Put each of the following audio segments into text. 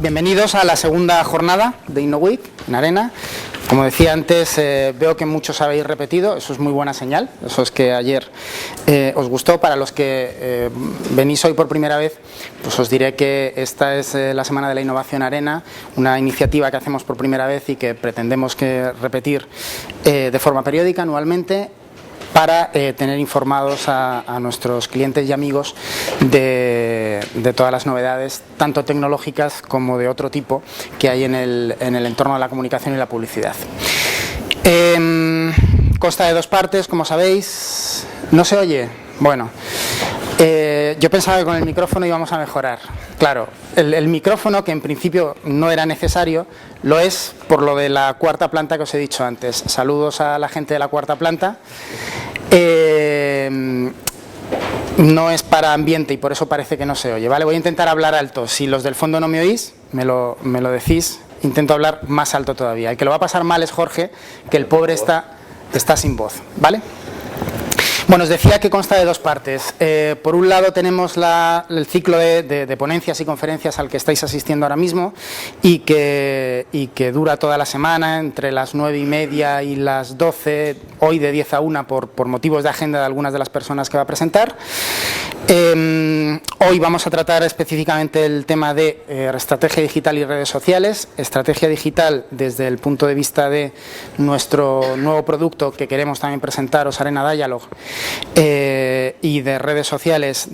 Bienvenidos a la segunda jornada de InnoWeek en Arena. Como decía antes, veo que muchos habéis repetido, eso es muy buena señal, eso es que ayer os gustó. Para los que venís hoy por primera vez, pues os diré que esta es la Semana de la Innovación Arena, una iniciativa que hacemos por primera vez y que pretendemos repetir de forma periódica, anualmente, para tener informados a nuestros clientes y amigos de todas las novedades, tanto tecnológicas como de otro tipo, que hay en el entorno de la comunicación y la publicidad. Consta de dos partes, como sabéis. ¿No se oye? Bueno, yo pensaba que con el micrófono íbamos a mejorar. Claro, el micrófono, que en principio no era necesario, lo es por lo de la cuarta planta que os he dicho antes. Saludos a la gente de la cuarta planta. No es para ambiente y por eso parece que no se oye, ¿vale? Voy a intentar hablar alto. Si los del fondo no me oís, me lo decís. Intento hablar más alto todavía. El que lo va a pasar mal es Jorge, que el pobre está sin voz, ¿vale? Bueno, os decía que consta de dos partes. Por un lado tenemos el ciclo de ponencias y conferencias al que estáis asistiendo ahora mismo y que dura toda la semana, entre las 9:30 y las 12, hoy de 10 a 1 por motivos de agenda de algunas de las personas que va a presentar. Hoy vamos a tratar específicamente el tema de estrategia digital y redes sociales. Estrategia digital desde el punto de vista de nuestro nuevo producto que queremos también presentaros, Arena Dialog, y de redes sociales,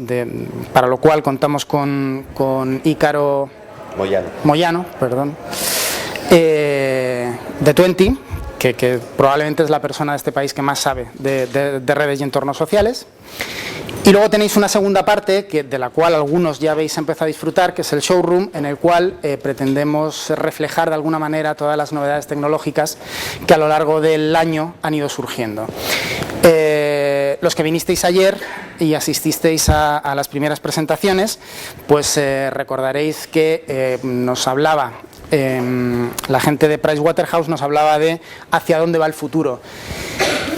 para lo cual contamos con Ícaro Moyano, de Twenty, que probablemente es la persona de este país que más sabe de redes y entornos sociales. Y luego tenéis una segunda parte, de la cual algunos ya habéis empezado a disfrutar, que es el showroom, en el cual pretendemos reflejar de alguna manera todas las novedades tecnológicas que a lo largo del año han ido surgiendo. Los que vinisteis ayer y asististeis a las primeras presentaciones, pues recordaréis que nos hablaba la gente de Pricewaterhouse, nos hablaba de hacia dónde va el futuro.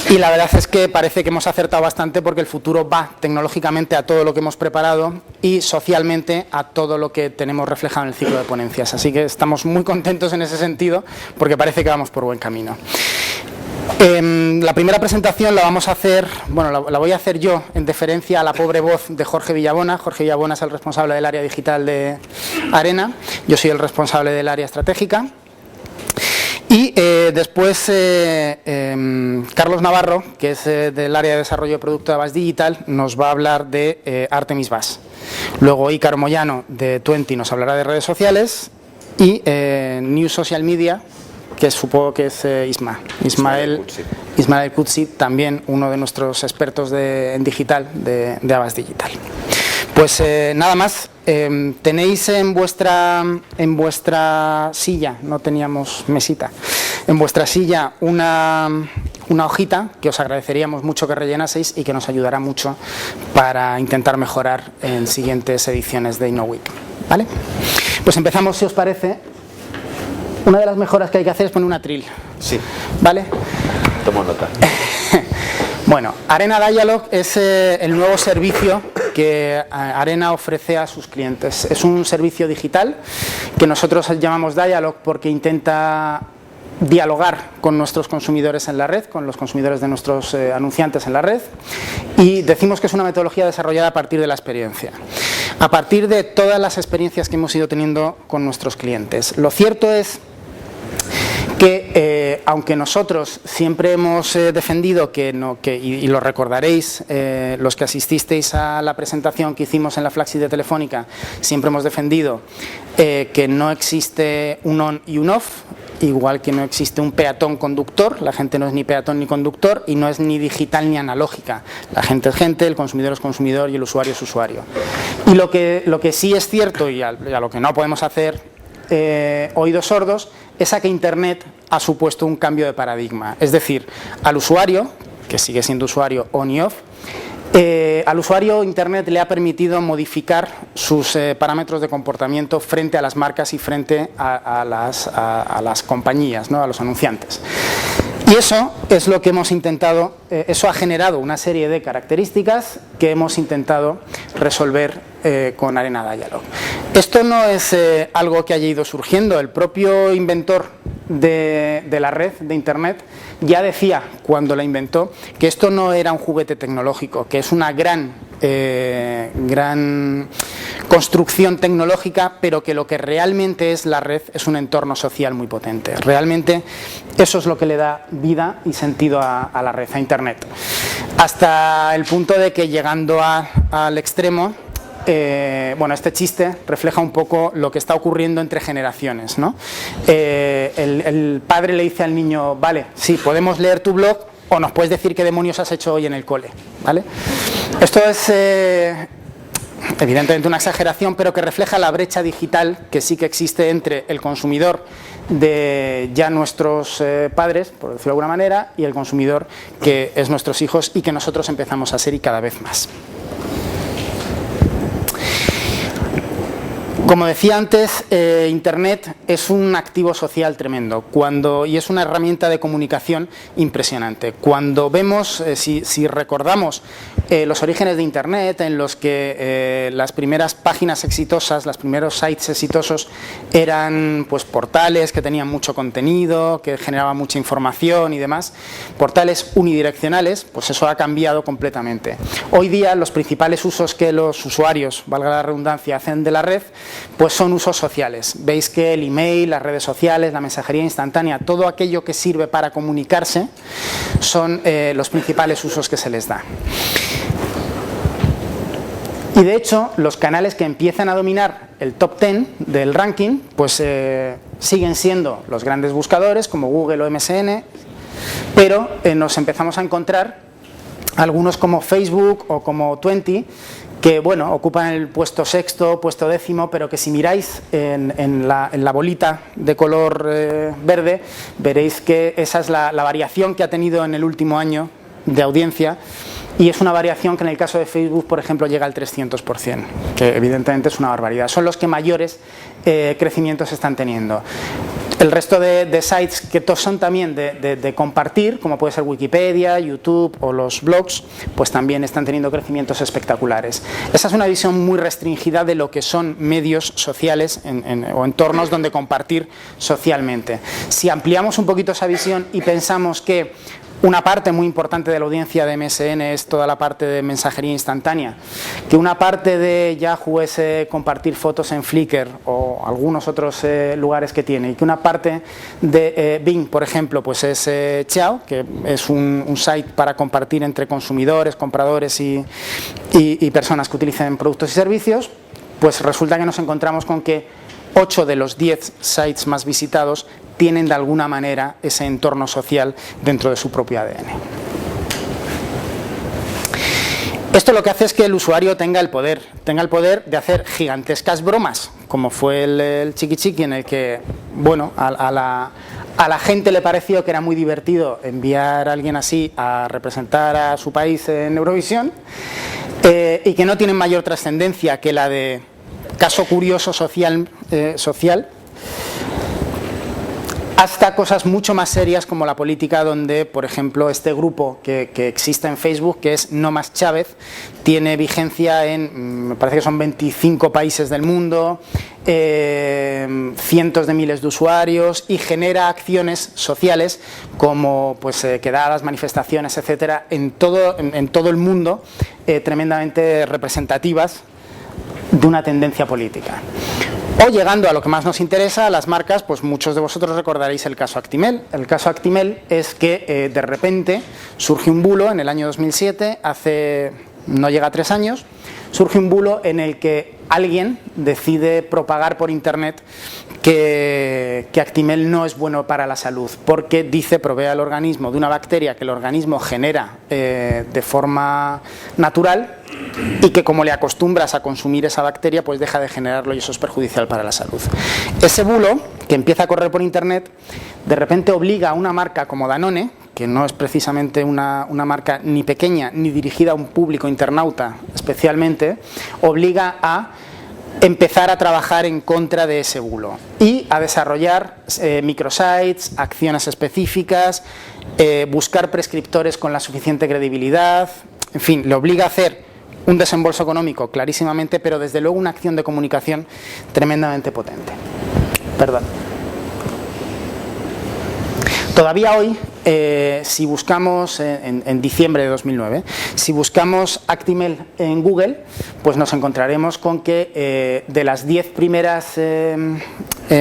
Y la verdad es que parece que hemos acertado bastante, porque el futuro va tecnológicamente a todo lo que hemos preparado y socialmente a todo lo que tenemos reflejado en el ciclo de ponencias. Así que estamos muy contentos en ese sentido, porque parece que vamos por buen camino. La primera presentación la vamos a hacer, la voy a hacer yo en deferencia a la pobre voz de Jorge Villabona. Jorge Villabona es el responsable del área digital de Arena, yo soy el responsable del área estratégica. Y después Carlos Navarro, que es del área de desarrollo de producto de Avast Digital, nos va a hablar de Artemis Bus. Luego Ícaro Moyano de Twenty nos hablará de redes sociales y New Social Media, que supongo que es Ismael Kutsi, también uno de nuestros expertos en digital de Avast Digital. Pues nada más. Tenéis en vuestra silla, no teníamos mesita, en vuestra silla una hojita que os agradeceríamos mucho que rellenaseis y que nos ayudará mucho para intentar mejorar en siguientes ediciones de InnoWeek, ¿vale? Pues empezamos, si os parece. Una de las mejoras que hay que hacer es poner un atril. Sí. ¿Vale? Tomo nota. Bueno, Arena Dialog es el nuevo servicio que Arena ofrece a sus clientes. Es un servicio digital que nosotros llamamos Dialog porque intenta dialogar con nuestros consumidores en la red, con los consumidores de nuestros anunciantes en la red, y decimos que es una metodología desarrollada a partir de la experiencia, a partir de todas las experiencias que hemos ido teniendo con nuestros clientes. Lo cierto es que aunque nosotros siempre hemos defendido y lo recordaréis los que asististeis a la presentación que hicimos en la Flagship de Telefónica, siempre hemos defendido que no existe un on y un off, igual que no existe un peatón conductor. La gente no es ni peatón ni conductor y no es ni digital ni analógica. La gente es gente, el consumidor es consumidor y el usuario es usuario. Y lo que sí es cierto y a lo que no podemos hacer oídos sordos es a que Internet ha supuesto un cambio de paradigma. Es decir, al usuario, que sigue siendo usuario on y off, al usuario Internet le ha permitido modificar sus parámetros de comportamiento frente a las marcas y frente a las compañías, ¿no? A los anunciantes. Y eso es lo que hemos intentado, eso ha generado una serie de características que hemos intentado resolver con Arena Dialog. Esto no es algo que haya ido surgiendo. El propio inventor de la red, de Internet, ya decía cuando la inventó que esto no era un juguete tecnológico, que es una gran construcción tecnológica, pero que lo que realmente es la red es un entorno social muy potente. Realmente eso es lo que le da vida y sentido a la red, a Internet. Hasta el punto de que, llegando al extremo, bueno, este chiste refleja un poco lo que está ocurriendo entre generaciones, ¿no? El padre le dice al niño: vale, sí, podemos leer tu blog, o nos puedes decir qué demonios has hecho hoy en el cole, ¿vale? Esto es evidentemente una exageración, pero que refleja la brecha digital que sí que existe entre el consumidor de ya nuestros padres, por decirlo de alguna manera, y el consumidor que es nuestros hijos y que nosotros empezamos a ser, y cada vez más. Como decía antes, Internet es un activo social tremendo y es una herramienta de comunicación impresionante. Cuando vemos, si recordamos los orígenes de Internet, en los que las primeras páginas exitosas, los primeros sites exitosos eran pues portales que tenían mucho contenido, que generaban mucha información y demás, portales unidireccionales, pues eso ha cambiado completamente. Hoy día los principales usos que los usuarios, valga la redundancia, hacen de la red, pues son usos sociales. Veis que el email, las redes sociales, la mensajería instantánea, todo aquello que sirve para comunicarse son los principales usos que se les da. Y de hecho, los canales que empiezan a dominar el top 10 del ranking, pues siguen siendo los grandes buscadores como Google o MSN, pero nos empezamos a encontrar algunos como Facebook o como Twenty, que bueno, ocupan el puesto sexto, puesto décimo, pero que si miráis en la bolita de color verde, veréis que esa es la variación que ha tenido en el último año de audiencia, y es una variación que en el caso de Facebook, por ejemplo, llega al 300%, que evidentemente es una barbaridad. Son los que mayores crecimientos están teniendo. El resto de sites que son también de compartir, como puede ser Wikipedia, YouTube o los blogs, pues también están teniendo crecimientos espectaculares. Esa es una visión muy restringida de lo que son medios sociales o entornos donde compartir socialmente. Si ampliamos un poquito esa visión y pensamos que una parte muy importante de la audiencia de MSN es toda la parte de mensajería instantánea, que una parte de Yahoo es compartir fotos en Flickr o algunos otros lugares que tiene, y que una parte de Bing, por ejemplo, pues es Xiao, que es un site para compartir entre consumidores, compradores y personas que utilicen productos y servicios, pues resulta que nos encontramos con que 8 de los 10 sites más visitados tienen de alguna manera ese entorno social dentro de su propio ADN. Esto lo que hace es que el usuario tenga el poder de hacer gigantescas bromas, como fue el Chiqui Chiqui, en el que, bueno, a la gente le pareció que era muy divertido enviar a alguien así a representar a su país en Eurovisión, y que no tienen mayor trascendencia que la de caso curioso social, hasta cosas mucho más serias como la política, donde, por ejemplo, este grupo que existe en Facebook, que es No Más Chávez, tiene vigencia en, me parece que son 25 países del mundo, cientos de miles de usuarios, y genera acciones sociales como pues, quedadas, manifestaciones, etcétera, en todo el mundo, tremendamente representativas de una tendencia política. O llegando a lo que más nos interesa, a las marcas, pues muchos de vosotros recordaréis el caso Actimel. El caso Actimel es que de repente surge un bulo en el año 2007, no llega a 3 años, surge un bulo en el que alguien decide propagar por internet que Actimel no es bueno para la salud, porque provee al organismo de una bacteria que el organismo genera de forma natural, y que como le acostumbras a consumir esa bacteria, pues deja de generarlo, y eso es perjudicial para la salud. Ese bulo, que empieza a correr por internet, de repente obliga a una marca como Danone, que no es precisamente una marca ni pequeña ni dirigida a un público internauta especialmente, obliga a empezar a trabajar en contra de ese bulo y a desarrollar microsites, acciones específicas, buscar prescriptores con la suficiente credibilidad, en fin, le obliga a hacer un desembolso económico clarísimamente, pero desde luego una acción de comunicación tremendamente potente. Perdón. Todavía hoy, si buscamos, en diciembre de 2009, si buscamos Actimel en Google, pues nos encontraremos con que de las 10 primeras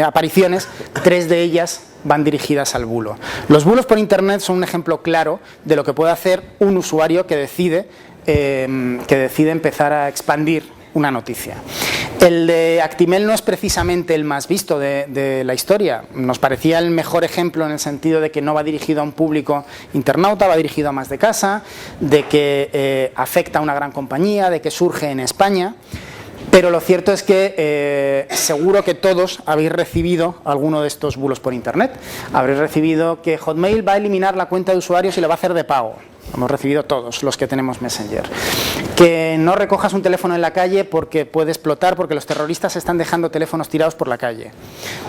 apariciones, 3 de ellas van dirigidas al bulo. Los bulos por Internet son un ejemplo claro de lo que puede hacer un usuario que decide empezar a expandir una noticia. El de Actimel no es precisamente el más visto de la historia. Nos parecía el mejor ejemplo en el sentido de que no va dirigido a un público internauta, va dirigido a más de casa, de que afecta a una gran compañía, de que surge en España. Pero lo cierto es que seguro que todos habéis recibido alguno de estos bulos por Internet. Habréis recibido que Hotmail va a eliminar la cuenta de usuarios y la va a hacer de pago. Hemos recibido todos los que tenemos Messenger. Que no recojas un teléfono en la calle porque puede explotar, porque los terroristas están dejando teléfonos tirados por la calle.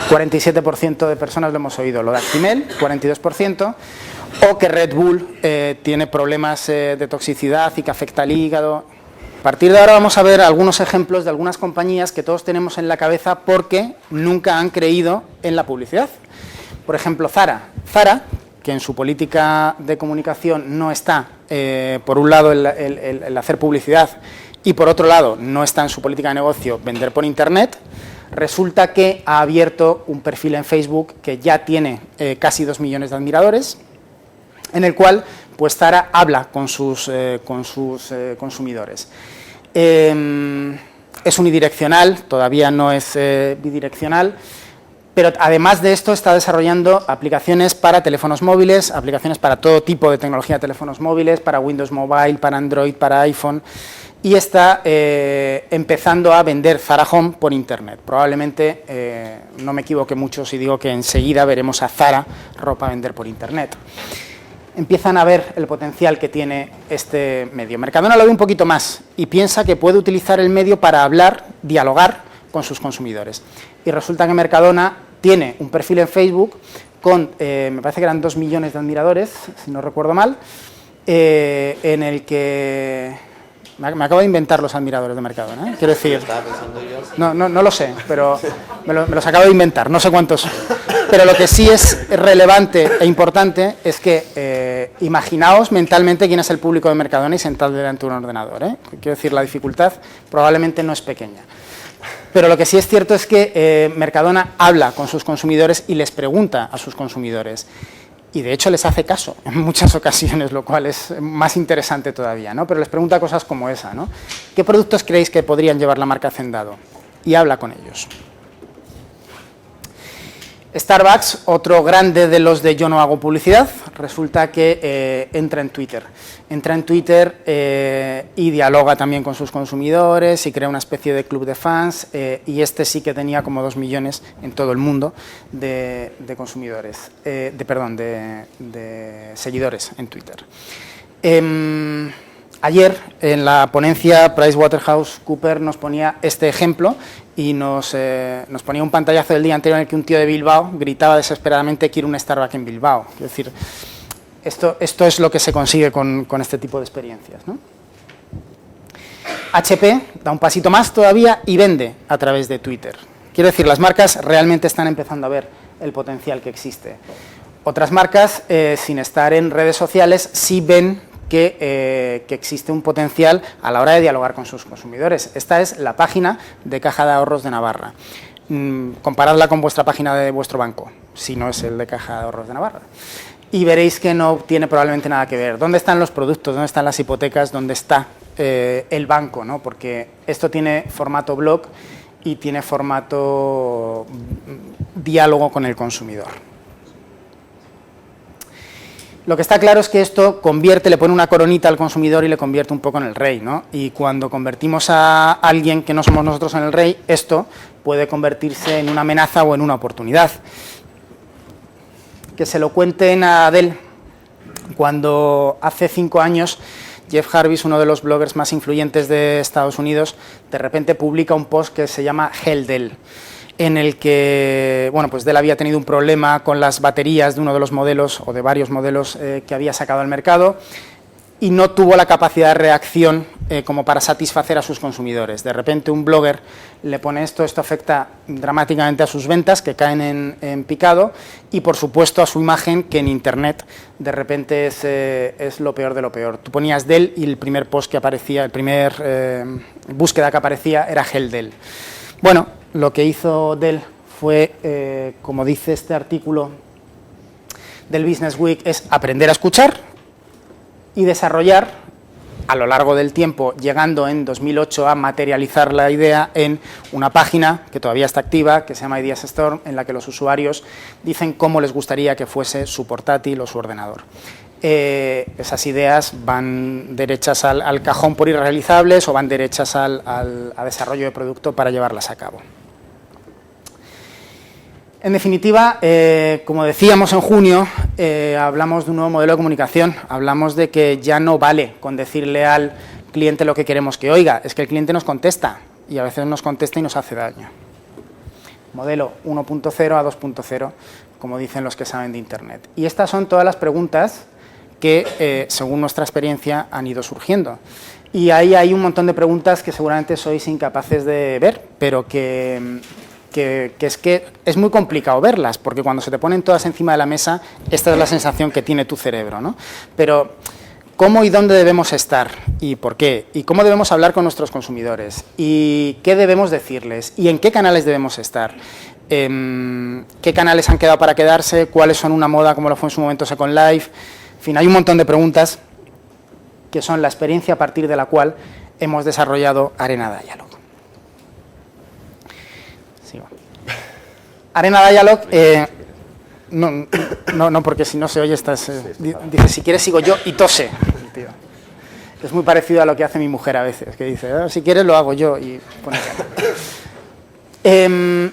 47% de personas lo hemos oído. Lo de Actimel, 42%. O que Red Bull tiene problemas de toxicidad y que afecta al hígado. A partir de ahora vamos a ver algunos ejemplos de algunas compañías que todos tenemos en la cabeza porque nunca han creído en la publicidad. Por ejemplo, Zara. Zara, que en su política de comunicación no está, por un lado, el hacer publicidad y, por otro lado, no está en su política de negocio vender por Internet, resulta que ha abierto un perfil en Facebook que ya tiene casi 2 millones de admiradores, en el cual pues Zara habla con sus consumidores. Es unidireccional, todavía no es bidireccional, pero además de esto está desarrollando aplicaciones para teléfonos móviles, aplicaciones para todo tipo de tecnología de teléfonos móviles, para Windows Mobile, para Android, para iPhone, y está empezando a vender Zara Home por Internet. Probablemente no me equivoque mucho si digo que enseguida veremos a Zara ropa vender por Internet. Empiezan a ver el potencial que tiene este medio. Mercadona lo ve un poquito más y piensa que puede utilizar el medio para hablar, dialogar con sus consumidores. Y resulta que Mercadona tiene un perfil en Facebook con, me parece que eran 2 millones de admiradores, si no recuerdo mal, en el que... Me acabo de inventar los admiradores de Mercadona, ¿eh? Quiero decir... No lo sé, pero me los acabo de inventar, no sé cuántos son. Pero lo que sí es relevante e importante es que imaginaos mentalmente quién es el público de Mercadona y sentad delante de un ordenador, ¿eh? Quiero decir, la dificultad probablemente no es pequeña. Pero lo que sí es cierto es que Mercadona habla con sus consumidores y les pregunta a sus consumidores. Y de hecho les hace caso en muchas ocasiones, lo cual es más interesante todavía, ¿no? Pero les pregunta cosas como esa, ¿no? ¿Qué productos creéis que podrían llevar la marca Hacendado? Y habla con ellos. Starbucks, otro grande de los de yo no hago publicidad, resulta que entra en Twitter. Entra en Twitter y dialoga también con sus consumidores y crea una especie de club de fans y este sí que tenía como 2 millones en todo el mundo de consumidores, de seguidores en Twitter. Ayer en la ponencia PricewaterhouseCoopers nos ponía este ejemplo y nos ponía un pantallazo del día anterior en el que un tío de Bilbao gritaba desesperadamente quiero un Starbucks en Bilbao. Es decir, esto es lo que se consigue con este tipo de experiencias, ¿no? HP da un pasito más todavía y vende a través de Twitter. Quiero decir, las marcas realmente están empezando a ver el potencial que existe. Otras marcas, sin estar en redes sociales, sí ven que existe un potencial a la hora de dialogar con sus consumidores. Esta es la página de Caja de Ahorros de Navarra. Comparadla con vuestra página de vuestro banco, si no es el de Caja de Ahorros de Navarra. Y veréis que no tiene probablemente nada que ver. ¿Dónde están los productos? ¿Dónde están las hipotecas? ¿Dónde está el banco? ¿No? Porque esto tiene formato blog y tiene formato diálogo con el consumidor. Lo que está claro es que esto le pone una coronita al consumidor y le convierte un poco en el rey, ¿no? Y cuando convertimos a alguien que no somos nosotros en el rey, esto puede convertirse en una amenaza o en una oportunidad. Que se lo cuenten a Adele. Cuando hace 5 años Jeff Jarvis, uno de los bloggers más influyentes de Estados Unidos, de repente publica un post que se llama Hell Dell, en el que, bueno, pues Dell había tenido un problema con las baterías de uno de los modelos, o de varios modelos que había sacado al mercado. y no tuvo la capacidad de reacción como para satisfacer a sus consumidores. De repente un blogger le pone esto afecta dramáticamente a sus ventas, que caen en picado, y por supuesto a su imagen, que en Internet de repente es lo peor de lo peor. Tú ponías Dell y el primer post que aparecía, el primer búsqueda que aparecía era Hell Dell. Bueno, lo que hizo Dell fue, como dice este artículo del Business Week, es aprender a escuchar y desarrollar a lo largo del tiempo, llegando en 2008 a materializar la idea en una página que todavía está activa, que se llama Ideas Storm, en la que los usuarios dicen cómo les gustaría que fuese su portátil o su ordenador. Esas ideas van derechas al cajón por irrealizables o van derechas al desarrollo de producto para llevarlas a cabo. En definitiva, como decíamos en junio, hablamos de un nuevo modelo de comunicación, hablamos de que ya no vale con decirle al cliente lo que queremos que oiga, es que el cliente nos contesta y a veces nos contesta y nos hace daño. Modelo 1.0 a 2.0, como dicen los que saben de Internet. Y estas son todas las preguntas que, según nuestra experiencia, han ido surgiendo. Y ahí hay un montón de preguntas que seguramente sois incapaces de ver, pero que es muy complicado verlas, porque cuando se te ponen todas encima de la mesa, esta es la sensación que tiene tu cerebro, ¿no? Pero, ¿cómo y dónde debemos estar? ¿Y por qué? ¿Y cómo debemos hablar con nuestros consumidores? ¿Y qué debemos decirles? ¿Y en qué canales debemos estar? ¿Qué canales han quedado para quedarse? ¿Cuáles son una moda, como lo fue en su momento Second Life? En fin, hay un montón de preguntas que son la experiencia a partir de la cual hemos desarrollado Arena Dialog. Arena Dialog, no, porque si no se oye, dice, si quieres sigo yo, y tose. Tío. Es muy parecido a lo que hace mi mujer a veces, que dice, si quieres lo hago yo, y pone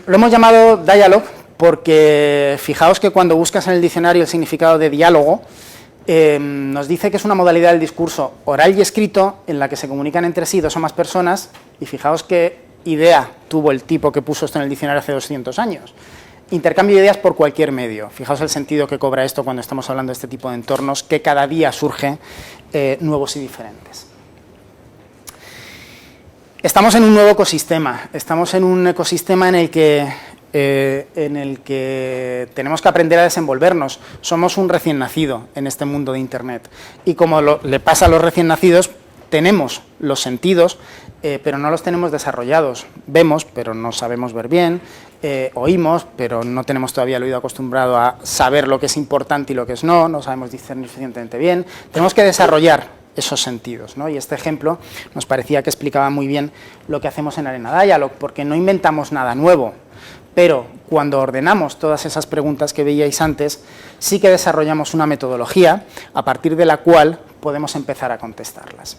lo hemos llamado Dialog porque fijaos que cuando buscas en el diccionario el significado de diálogo, nos dice que es una modalidad del discurso oral y escrito en la que se comunican entre sí dos o más personas, y fijaos qué idea tuvo el tipo que puso esto en el diccionario hace 200 años. Intercambio de ideas por cualquier medio. Fijaos el sentido que cobra esto cuando estamos hablando de este tipo de entornos, que cada día surgen nuevos y diferentes. Estamos en un nuevo ecosistema, estamos en un ecosistema en el que tenemos que aprender a desenvolvernos. Somos un recién nacido en este mundo de Internet, y como le pasa a los recién nacidos, tenemos los sentidos, pero no los tenemos desarrollados. Vemos, pero no sabemos ver bien, oímos, pero no tenemos todavía el oído acostumbrado a saber lo que es importante y lo que es no sabemos discernir suficientemente bien. Tenemos que desarrollar esos sentidos, ¿no? Y este ejemplo nos parecía que explicaba muy bien lo que hacemos en Arena Dialog, porque no inventamos nada nuevo, pero cuando ordenamos todas esas preguntas que veíais antes, sí que desarrollamos una metodología a partir de la cual podemos empezar a contestarlas.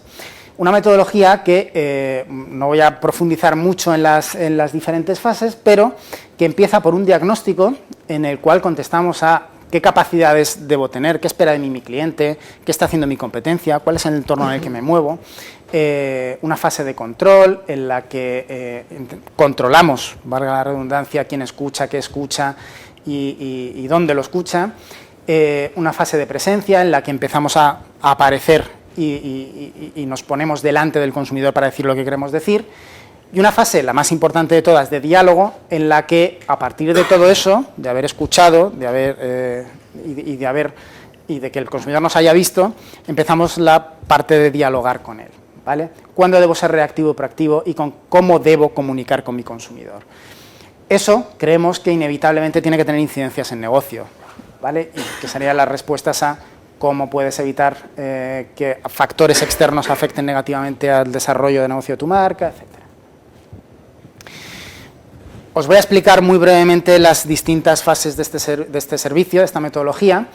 Una metodología que no voy a profundizar mucho en las diferentes fases, pero que empieza por un diagnóstico en el cual contestamos a qué capacidades debo tener, qué espera de mí mi cliente, qué está haciendo mi competencia, cuál es el entorno en el que me muevo. Una fase de control en la que controlamos, valga la redundancia, quién escucha, qué escucha y dónde lo escucha. Una fase de presencia en la que empezamos a aparecer y nos ponemos delante del consumidor para decir lo que queremos decir. Y una fase, la más importante de todas, de diálogo, en la que a partir de todo eso, de haber escuchado, de que el consumidor nos haya visto, empezamos la parte de dialogar con él, ¿vale? ¿Cuándo debo ser reactivo o proactivo y cómo debo comunicar con mi consumidor? Eso creemos que inevitablemente tiene que tener incidencias en negocio, ¿vale? Y que serían las respuestas a cómo puedes evitar que factores externos afecten negativamente al desarrollo de negocio de tu marca, etc. Os voy a explicar muy brevemente las distintas fases de este servicio, de esta metodología.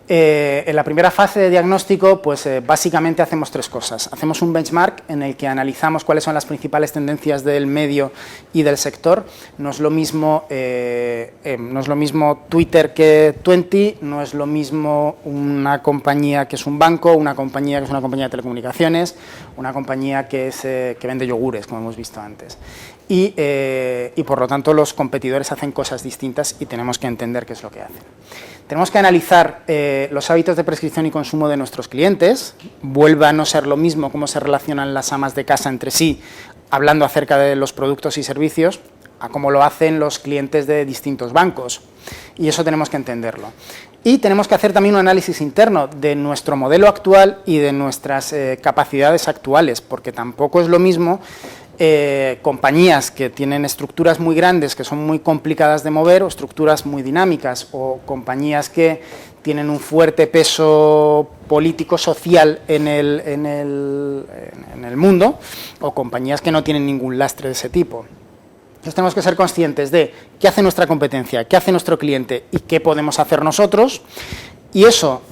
En la primera fase de diagnóstico, pues básicamente hacemos tres cosas. Hacemos un benchmark en el que analizamos cuáles son las principales tendencias del medio y del sector. No es lo mismo Twitter que Twenty, no es lo mismo una compañía que es un banco, una compañía que es una compañía de telecomunicaciones, una compañía que vende yogures, como hemos visto antes. Y por lo tanto los competidores hacen cosas distintas y tenemos que entender qué es lo que hacen. Tenemos que analizar los hábitos de prescripción y consumo de nuestros clientes. Vuelve a no ser lo mismo cómo se relacionan las amas de casa entre sí, hablando acerca de los productos y servicios, a cómo lo hacen los clientes de distintos bancos. Y eso tenemos que entenderlo. Y tenemos que hacer también un análisis interno de nuestro modelo actual y de nuestras capacidades actuales, porque tampoco es lo mismo compañías que tienen estructuras muy grandes, que son muy complicadas de mover, o estructuras muy dinámicas, o compañías que tienen un fuerte peso político-social en el mundo, o compañías que no tienen ningún lastre de ese tipo. Entonces tenemos que ser conscientes de qué hace nuestra competencia, qué hace nuestro cliente y qué podemos hacer nosotros, y eso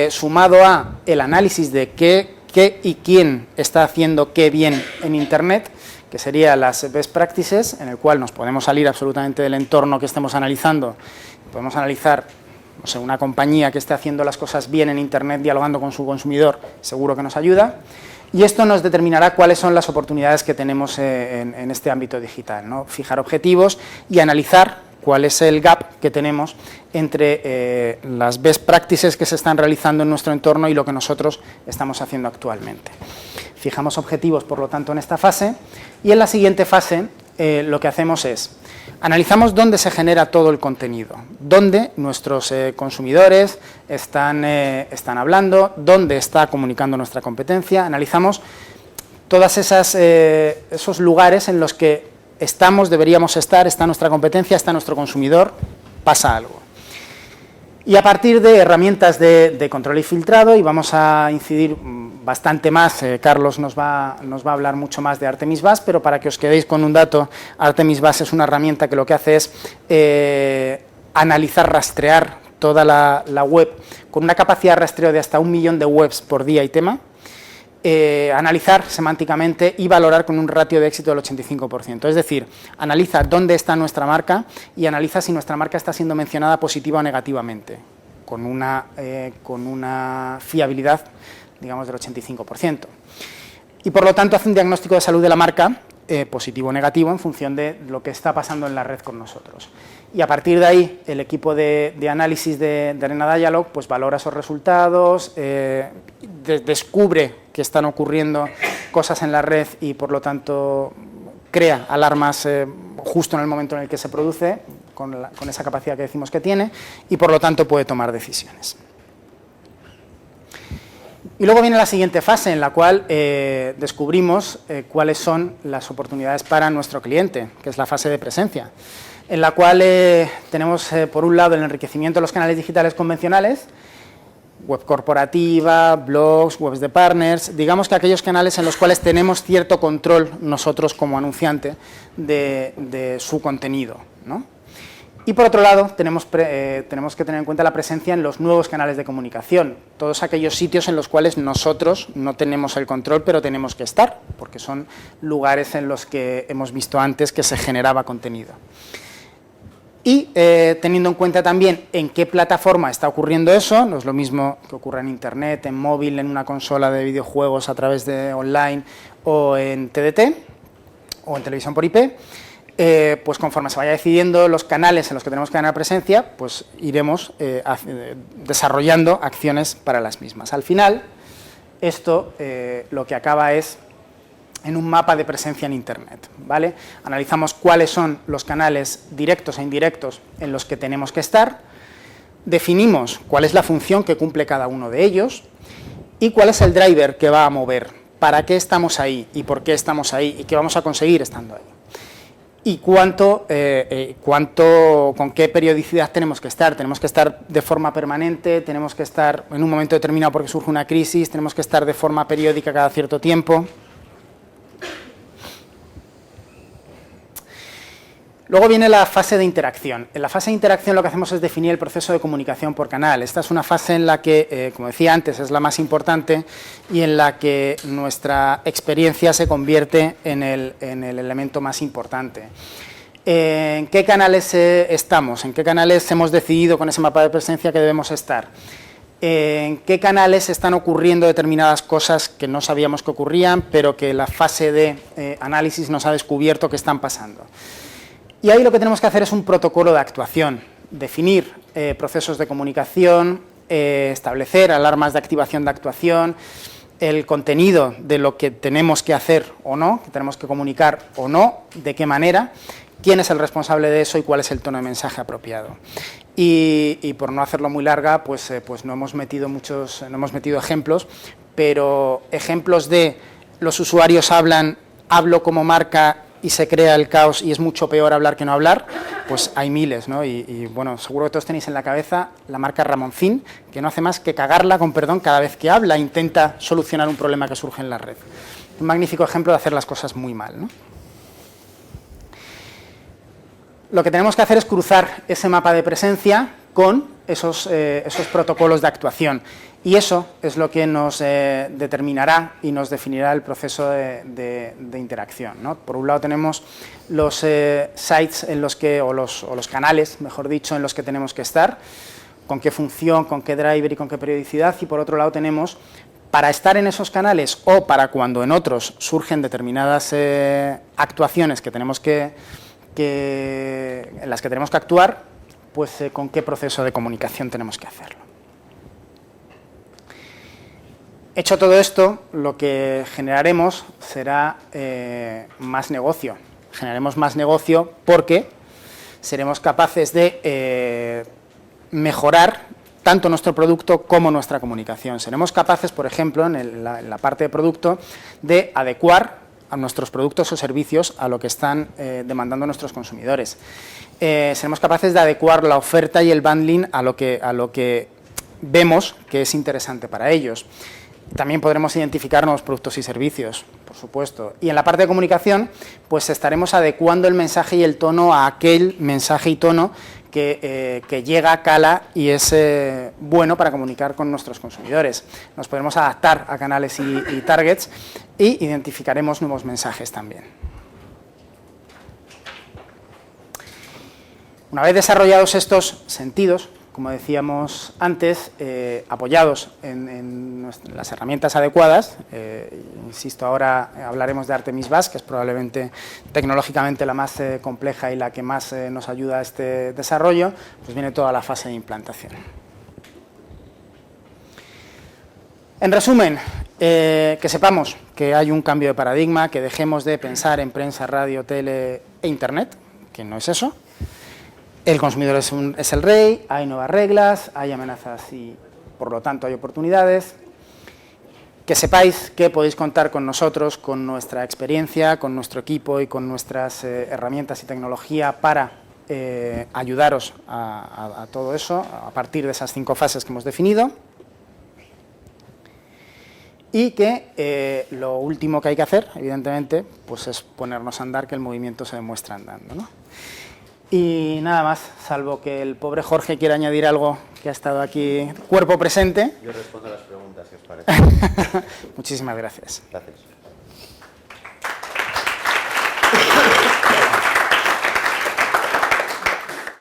sumado a el análisis de qué y quién está haciendo qué bien en Internet, que serían las best practices, en el cual nos podemos salir absolutamente del entorno que estemos analizando, podemos analizar, no sé, una compañía que esté haciendo las cosas bien en Internet, dialogando con su consumidor, seguro que nos ayuda, y esto nos determinará cuáles son las oportunidades que tenemos en este ámbito digital, ¿no? Fijar objetivos y analizar cuál es el gap que tenemos entre las best practices que se están realizando en nuestro entorno y lo que nosotros estamos haciendo actualmente. Fijamos objetivos, por lo tanto, en esta fase, y en la siguiente fase lo que hacemos es analizamos dónde se genera todo el contenido, dónde nuestros consumidores están hablando, dónde está comunicando nuestra competencia, analizamos todos esos lugares en los que estamos, deberíamos estar, está nuestra competencia, está nuestro consumidor, pasa algo. Y a partir de herramientas de control y filtrado, y vamos a incidir bastante más, Carlos nos va a hablar mucho más de Artemis Bus, pero para que os quedéis con un dato, Artemis Bus es una herramienta que lo que hace es analizar, rastrear toda la web, con una capacidad de rastreo de hasta 1 millón de webs por día y tema, analizar semánticamente y valorar con un ratio de éxito del 85%. Es decir, analiza dónde está nuestra marca y analiza si nuestra marca está siendo mencionada positiva o negativamente, con una fiabilidad, digamos, del 85%. Y por lo tanto hace un diagnóstico de salud de la marca, positivo o negativo, en función de lo que está pasando en la red con nosotros. Y a partir de ahí, el equipo de análisis de Arena Dialog pues valora esos resultados, descubre que están ocurriendo cosas en la red y, por lo tanto, crea alarmas justo en el momento en el que se produce, con esa capacidad que decimos que tiene, y, por lo tanto, puede tomar decisiones. Y luego viene la siguiente fase, en la cual descubrimos cuáles son las oportunidades para nuestro cliente, que es la fase de presencia, en la cual tenemos, por un lado, el enriquecimiento de los canales digitales convencionales, web corporativa, blogs, webs de partners, digamos que aquellos canales en los cuales tenemos cierto control nosotros como anunciante de su contenido, ¿no? Y por otro lado, tenemos que tener en cuenta la presencia en los nuevos canales de comunicación, todos aquellos sitios en los cuales nosotros no tenemos el control, pero tenemos que estar, porque son lugares en los que hemos visto antes que se generaba contenido. Y teniendo en cuenta también en qué plataforma está ocurriendo eso, no es lo mismo que ocurra en Internet, en móvil, en una consola de videojuegos a través de online o en TDT o en televisión por IP, pues conforme se vaya decidiendo los canales en los que tenemos que ganar presencia, pues iremos desarrollando acciones para las mismas. Al final, esto lo que acaba es en un mapa de presencia en Internet, ¿vale? Analizamos cuáles son los canales directos e indirectos en los que tenemos que estar, definimos cuál es la función que cumple cada uno de ellos y cuál es el driver que va a mover, para qué estamos ahí y por qué estamos ahí y qué vamos a conseguir estando ahí. Y con qué periodicidad tenemos que estar de forma permanente, tenemos que estar en un momento determinado porque surge una crisis, tenemos que estar de forma periódica cada cierto tiempo. Luego viene la fase de interacción. En la fase de interacción lo que hacemos es definir el proceso de comunicación por canal. Esta es una fase en la que, como decía antes, es la más importante y en la que nuestra experiencia se convierte en el elemento más importante. ¿En qué canales estamos? ¿En qué canales hemos decidido con ese mapa de presencia que debemos estar? ¿En qué canales están ocurriendo determinadas cosas que no sabíamos que ocurrían, pero que la fase de análisis nos ha descubierto que están pasando? Y ahí lo que tenemos que hacer es un protocolo de actuación, definir procesos de comunicación, establecer alarmas de activación de actuación, el contenido de lo que tenemos que hacer o no, que tenemos que comunicar o no, de qué manera, quién es el responsable de eso y cuál es el tono de mensaje apropiado. Y por no hacerlo muy larga, pues no hemos metido ejemplos, pero ejemplos de los usuarios hablo como marca y se crea el caos y es mucho peor hablar que no hablar, pues hay miles, ¿no? Y bueno, seguro que todos tenéis en la cabeza la marca Ramoncín, que no hace más que cagarla, con perdón, cada vez que habla, intenta solucionar un problema que surge en la red. Un magnífico ejemplo de hacer las cosas muy mal, ¿no? Lo que tenemos que hacer es cruzar ese mapa de presencia con esos protocolos de actuación. Y eso es lo que nos determinará y nos definirá el proceso de interacción, ¿no? Por un lado tenemos los sites en los que, o los canales, mejor dicho, en los que tenemos que estar, con qué función, con qué driver y con qué periodicidad, y por otro lado tenemos, para estar en esos canales o para cuando en otros surgen determinadas actuaciones que tenemos en las que tenemos que actuar, pues con qué proceso de comunicación tenemos que hacerlo. Hecho todo esto, lo que generaremos será más negocio. Generaremos más negocio porque seremos capaces de mejorar tanto nuestro producto como nuestra comunicación. Seremos capaces, por ejemplo, en la parte de producto, de adecuar a nuestros productos o servicios a lo que están demandando nuestros consumidores. Seremos capaces de adecuar la oferta y el bundling a lo que vemos que es interesante para ellos. También podremos identificar nuevos productos y servicios, por supuesto. Y en la parte de comunicación, pues estaremos adecuando el mensaje y el tono a aquel mensaje y tono que llega, cala y es bueno para comunicar con nuestros consumidores. Nos podremos adaptar a canales y targets y identificaremos nuevos mensajes también. Una vez desarrollados estos sentidos, como decíamos antes, apoyados en las herramientas adecuadas, insisto, ahora hablaremos de Artemis Bus, que es probablemente tecnológicamente la más compleja y la que más nos ayuda a este desarrollo, pues viene toda la fase de implantación. En resumen, que sepamos que hay un cambio de paradigma, que dejemos de pensar en prensa, radio, tele e internet, que no es eso. El consumidor es el rey, hay nuevas reglas, hay amenazas y, por lo tanto, hay oportunidades. Que sepáis que podéis contar con nosotros, con nuestra experiencia, con nuestro equipo y con nuestras herramientas y tecnología para ayudaros a todo eso, a partir de esas 5 fases que hemos definido. Y que lo último que hay que hacer, evidentemente, pues es ponernos a andar, que el movimiento se demuestra andando, ¿no? Y nada más, salvo que el pobre Jorge quiera añadir algo que ha estado aquí, cuerpo presente. Yo respondo a las preguntas, si os parece. Muchísimas gracias. Gracias.